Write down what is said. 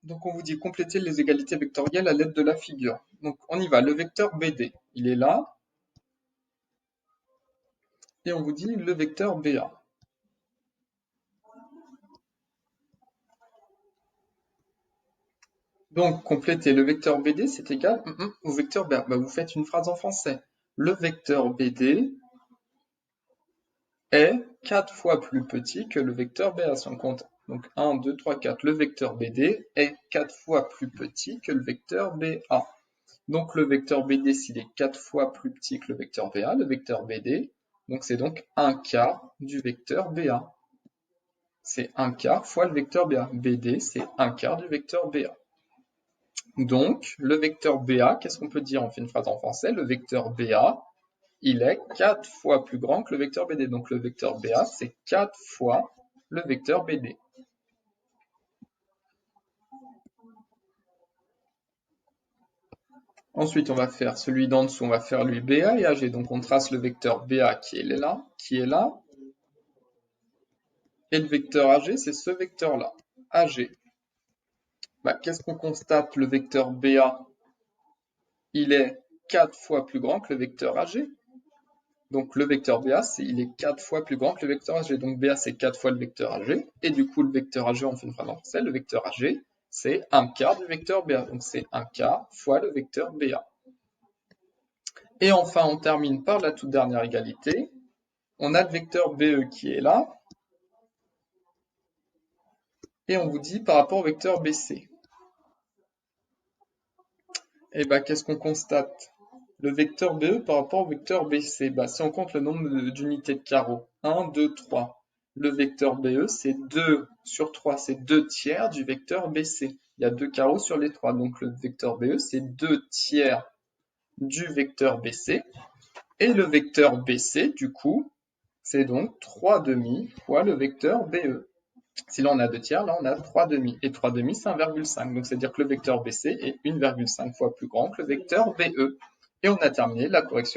Donc on vous dit compléter les égalités vectorielles à l'aide de la figure. Donc on y va, le vecteur BD, il est là. Et on vous dit le vecteur BA. Donc compléter le vecteur BD, c'est égal au vecteur BA. Bah, vous faites une phrase en français. Le vecteur BD est 4 fois plus petit que le vecteur BA, si on compte. Donc 1, 2, 3, 4. Le vecteur BD est 4 fois plus petit que le vecteur BA. Donc le vecteur BD, s'il est 4 fois plus petit que le vecteur BA, le vecteur BD, donc c'est donc 1/4 du vecteur BA. C'est 1/4 fois le vecteur BA. BD, c'est 1/4 du vecteur BA. Donc, le vecteur BA, qu'est-ce qu'on peut dire? On fait une phrase en français. Le vecteur BA, il est 4 fois plus grand que le vecteur BD. Donc, le vecteur BA, c'est 4 fois le vecteur BD. Ensuite, on va faire celui d'en dessous, on va faire lui BA et AG. Donc, on trace le vecteur BA qui est là, et le vecteur AG, c'est ce vecteur-là, AG. Bah, qu'est-ce qu'on constate? Le vecteur BA, il est 4 fois plus grand que le vecteur AG. Donc le vecteur BA, il est 4 fois plus grand que le vecteur AG. Donc BA, c'est 4 fois le vecteur AG. Et du coup, le vecteur AG, on fait une phrase en français. Le vecteur AG, c'est 1/4 du vecteur BA. Donc c'est 1/4 fois le vecteur BA. Et enfin, on termine par la toute dernière égalité. On a le vecteur BE qui est là. Et on vous dit par rapport au vecteur BC. Et bien, qu'est-ce qu'on constate? Le vecteur BE par rapport au vecteur BC. Bah, si on compte le nombre d'unités de carreaux, 1, 2, 3. Le vecteur BE, c'est 2 sur 3, c'est 2 tiers du vecteur BC. Il y a 2 carreaux sur les 3, donc le vecteur BE, c'est 2 tiers du vecteur BC. Et le vecteur BC, du coup, c'est donc 3 demi fois le vecteur BE. Si là on a 2 tiers, là on a 3 demi. Et 3 demi, c'est 1,5. Donc c'est-à-dire que le vecteur BC est 1,5 fois plus grand que le vecteur BE. Et on a terminé la correction.